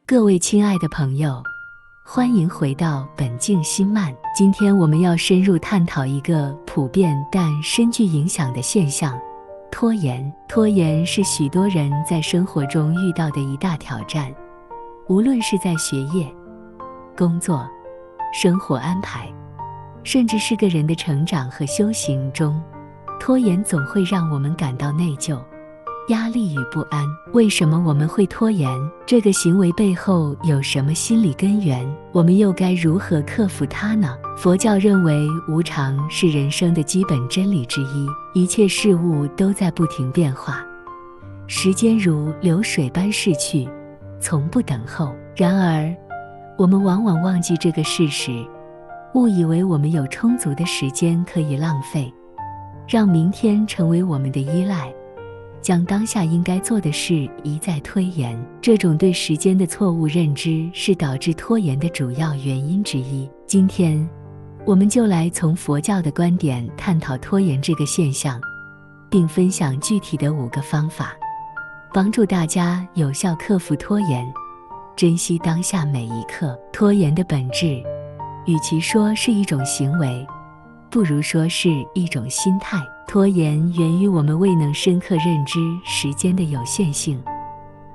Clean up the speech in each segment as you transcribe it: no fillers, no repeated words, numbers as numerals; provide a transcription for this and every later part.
各位亲爱的朋友，欢迎回到本静心慢。今天我们要深入探讨一个普遍但深具影响的现象——拖延。拖延是许多人在生活中遇到的一大挑战，无论是在学业、工作、生活安排，甚至是个人的成长和修行中，拖延总会让我们感到内疚、压力与不安。为什么我们会拖延？这个行为背后有什么心理根源？我们又该如何克服它呢？佛教认为无常是人生的基本真理之一，一切事物都在不停变化，时间如流水般逝去，从不等候。然而，我们往往忘记这个事实，误以为我们有充足的时间可以浪费，让明天成为我们的依赖，将当下应该做的事一再推延。这种对时间的错误认知是导致拖延的主要原因之一。今天，我们就来从佛教的观点探讨拖延这个现象，并分享具体的5个方法，帮助大家有效克服拖延，珍惜当下每一刻。拖延的本质，与其说是一种行为，不如说是一种心态。拖延源于我们未能深刻认知时间的有限性，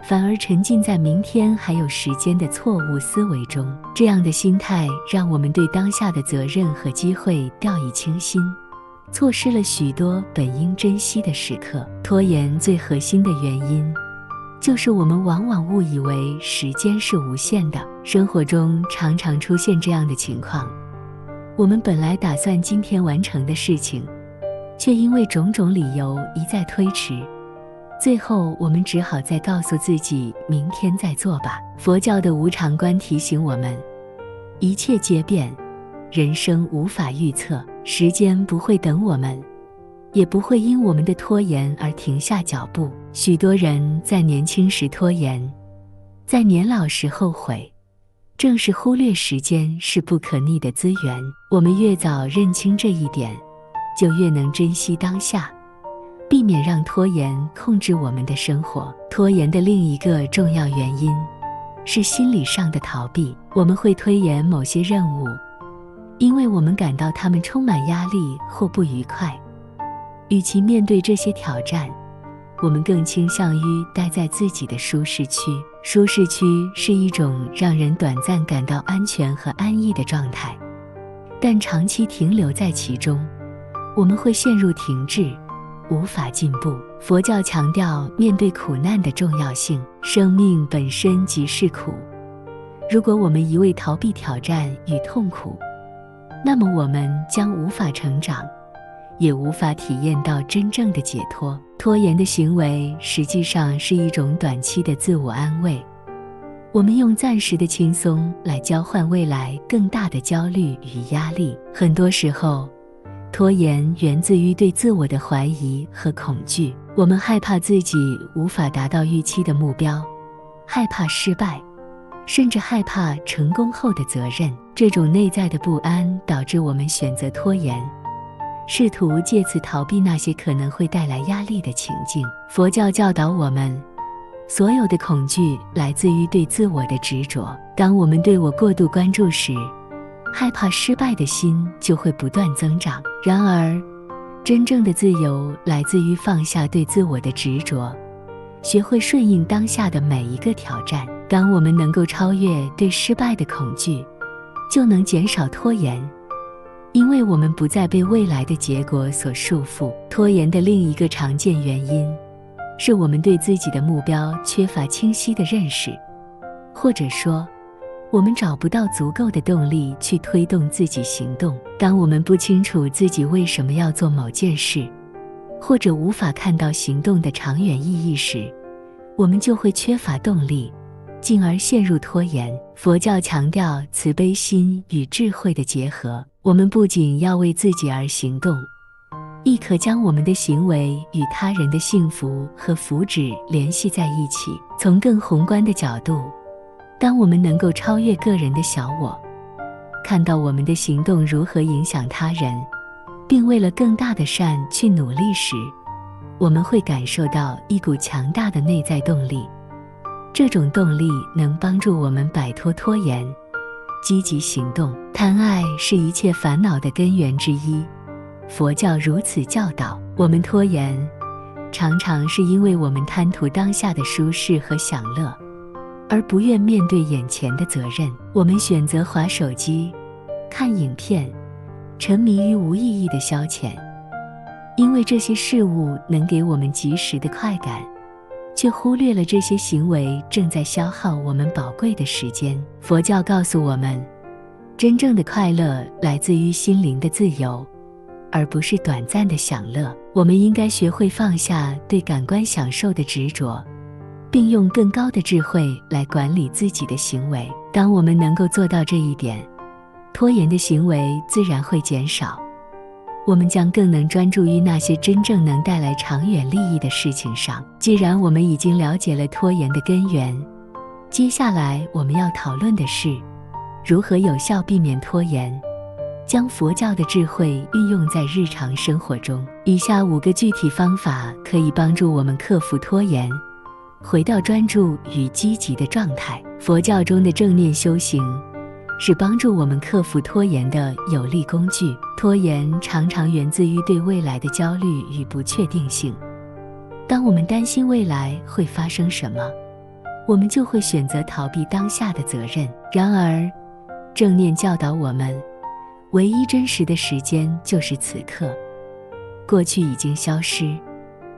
反而沉浸在明天还有时间的错误思维中。这样的心态让我们对当下的责任和机会掉以轻心，错失了许多本应珍惜的时刻。拖延最核心的原因，就是我们往往误以为时间是无限的。生活中常常出现这样的情况，我们本来打算今天完成的事情，却因为种种理由一再推迟，最后我们只好再告诉自己明天再做吧。佛教的无常观提醒我们，一切皆变，人生无法预测，时间不会等我们，也不会因我们的拖延而停下脚步。许多人在年轻时拖延，在年老时后悔，正是忽略时间是不可逆的资源。我们越早认清这一点，就越能珍惜当下，避免让拖延控制我们的生活。拖延的另一个重要原因是心理上的逃避。我们会推延某些任务，因为我们感到它们充满压力或不愉快。与其面对这些挑战，我们更倾向于待在自己的舒适区。舒适区是一种让人短暂感到安全和安逸的状态，但长期停留在其中，我们会陷入停滞，无法进步。佛教强调面对苦难的重要性，生命本身即是苦。如果我们一味逃避挑战与痛苦，那么我们将无法成长，也无法体验到真正的解脱。拖延的行为实际上是一种短期的自我安慰，我们用暂时的轻松来交换未来更大的焦虑与压力。很多时候，拖延源自于对自我的怀疑和恐惧。我们害怕自己无法达到预期的目标，害怕失败，甚至害怕成功后的责任。这种内在的不安导致我们选择拖延，试图借此逃避那些可能会带来压力的情境。佛教教导我们，所有的恐惧来自于对自我的执着。当我们对我过度关注时，害怕失败的心就会不断增长。然而，真正的自由来自于放下对自我的执着，学会顺应当下的每一个挑战。当我们能够超越对失败的恐惧，就能减少拖延，因为我们不再被未来的结果所束缚。拖延的另一个常见原因，是我们对自己的目标缺乏清晰的认识，或者说，我们找不到足够的动力去推动自己行动。当我们不清楚自己为什么要做某件事，或者无法看到行动的长远意义时，我们就会缺乏动力，进而陷入拖延。佛教强调慈悲心与智慧的结合，我们不仅要为自己而行动，亦可将我们的行为与他人的幸福和福祉联系在一起。从更宏观的角度，当我们能够超越个人的小我，看到我们的行动如何影响他人，并为了更大的善去努力时，我们会感受到一股强大的内在动力，这种动力能帮助我们摆脱拖延，积极行动。贪爱是一切烦恼的根源之一，佛教如此教导。我们拖延，常常是因为我们贪图当下的舒适和享乐，而不愿面对眼前的责任。我们选择滑手机、看影片，沉迷于无意义的消遣，因为这些事物能给我们及时的快感，却忽略了这些行为正在消耗我们宝贵的时间。佛教告诉我们，真正的快乐来自于心灵的自由，而不是短暂的享乐。我们应该学会放下对感官享受的执着，并用更高的智慧来管理自己的行为。当我们能够做到这一点，拖延的行为自然会减少，我们将更能专注于那些真正能带来长远利益的事情上。既然我们已经了解了拖延的根源，接下来我们要讨论的是如何有效避免拖延，将佛教的智慧运用在日常生活中。以下5个具体方法可以帮助我们克服拖延，回到专注与积极的状态。佛教中的正念修行是帮助我们克服拖延的有力工具。拖延常常源自于对未来的焦虑与不确定性。当我们担心未来会发生什么，我们就会选择逃避当下的责任。然而，正念教导我们，唯一真实的时间就是此刻。过去已经消失，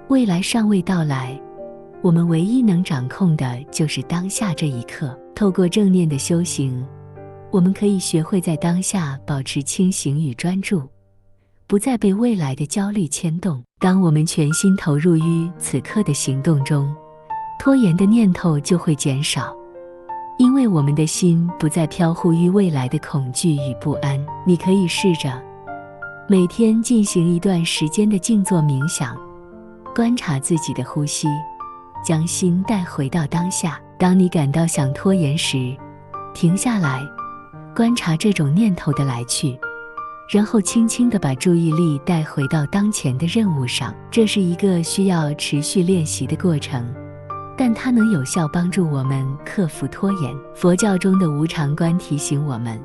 未来尚未到来，我们唯一能掌控的就是当下这一刻。透过正念的修行，我们可以学会在当下保持清醒与专注，不再被未来的焦虑牵动。当我们全心投入于此刻的行动中，拖延的念头就会减少，因为我们的心不再飘忽于未来的恐惧与不安。你可以试着每天进行一段时间的静坐冥想，观察自己的呼吸，将心带回到当下。当你感到想拖延时，停下来，观察这种念头的来去，然后轻轻地把注意力带回到当前的任务上。这是一个需要持续练习的过程，但它能有效帮助我们克服拖延。佛教中的无常观提醒我们，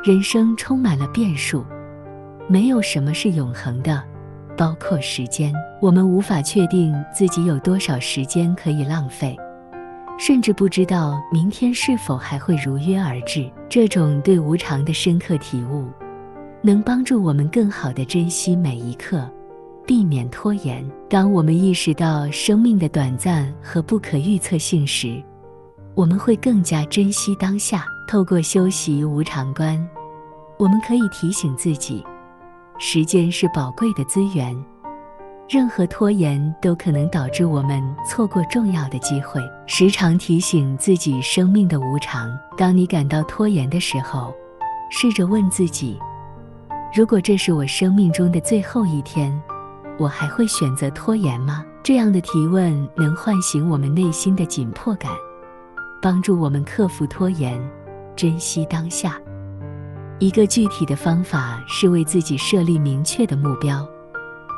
人生充满了变数，没有什么是永恒的，包括时间。我们无法确定自己有多少时间可以浪费，甚至不知道明天是否还会如约而至。这种对无常的深刻体悟，能帮助我们更好地珍惜每一刻，避免拖延。当我们意识到生命的短暂和不可预测性时，我们会更加珍惜当下。透过修习无常观，我们可以提醒自己，时间是宝贵的资源，任何拖延都可能导致我们错过重要的机会。时常提醒自己生命的无常。当你感到拖延的时候，试着问自己，如果这是我生命中的最后一天，我还会选择拖延吗？这样的提问能唤醒我们内心的紧迫感，帮助我们克服拖延，珍惜当下。一个具体的方法是为自己设立明确的目标，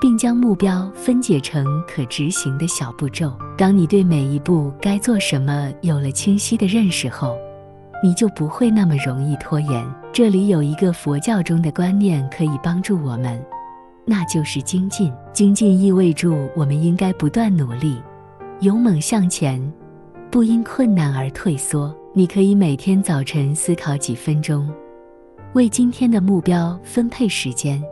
并将目标分解成可执行的小步骤。当你对每一步该做什么有了清晰的认识后，你就不会那么容易拖延。这里有一个佛教中的观念可以帮助我们，那就是精进。精进意味着我们应该不断努力，勇猛向前，不因困难而退缩。你可以每天早晨思考几分钟，为今天的目标分配时间，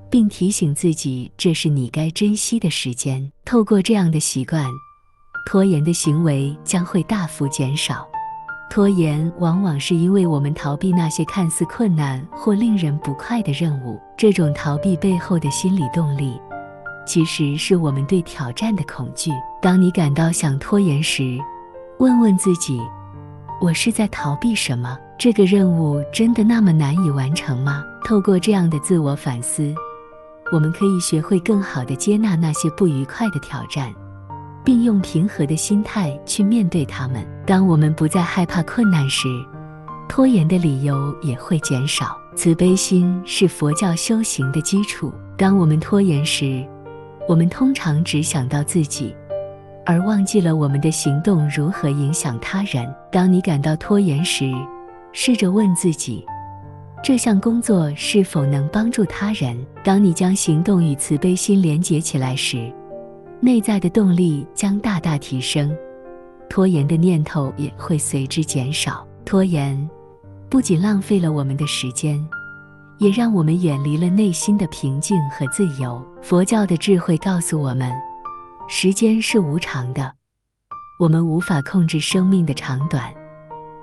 并提醒自己这是你该珍惜的时间。透过这样的习惯，拖延的行为将会大幅减少。拖延往往是因为我们逃避那些看似困难或令人不快的任务。这种逃避背后的心理动力，其实是我们对挑战的恐惧。当你感到想拖延时，问问自己，我是在逃避什么？这个任务真的那么难以完成吗？透过这样的自我反思，我们可以学会更好地接纳那些不愉快的挑战，并用平和的心态去面对它们。当我们不再害怕困难时，拖延的理由也会减少。慈悲心是佛教修行的基础。当我们拖延时，我们通常只想到自己，而忘记了我们的行动如何影响他人。当你感到拖延时，试着问自己，这项工作是否能帮助他人？当你将行动与慈悲心连结起来时，内在的动力将大大提升，拖延的念头也会随之减少。拖延不仅浪费了我们的时间，也让我们远离了内心的平静和自由。佛教的智慧告诉我们，时间是无常的，我们无法控制生命的长短，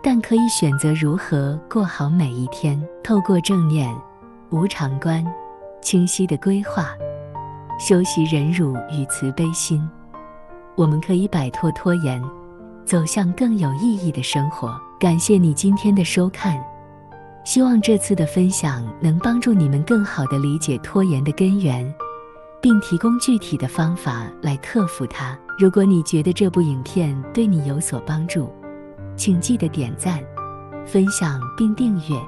但可以选择如何过好每一天。透过正念、无常观、清晰的规划，修习忍辱与慈悲心，我们可以摆脱拖延，走向更有意义的生活。感谢你今天的收看，希望这次的分享能帮助你们更好地理解拖延的根源，并提供具体的方法来克服它。如果你觉得这部影片对你有所帮助，请记得点赞、分享并订阅，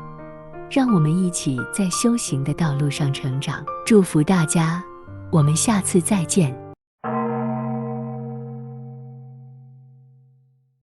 让我们一起在修行的道路上成长。祝福大家，我们下次再见。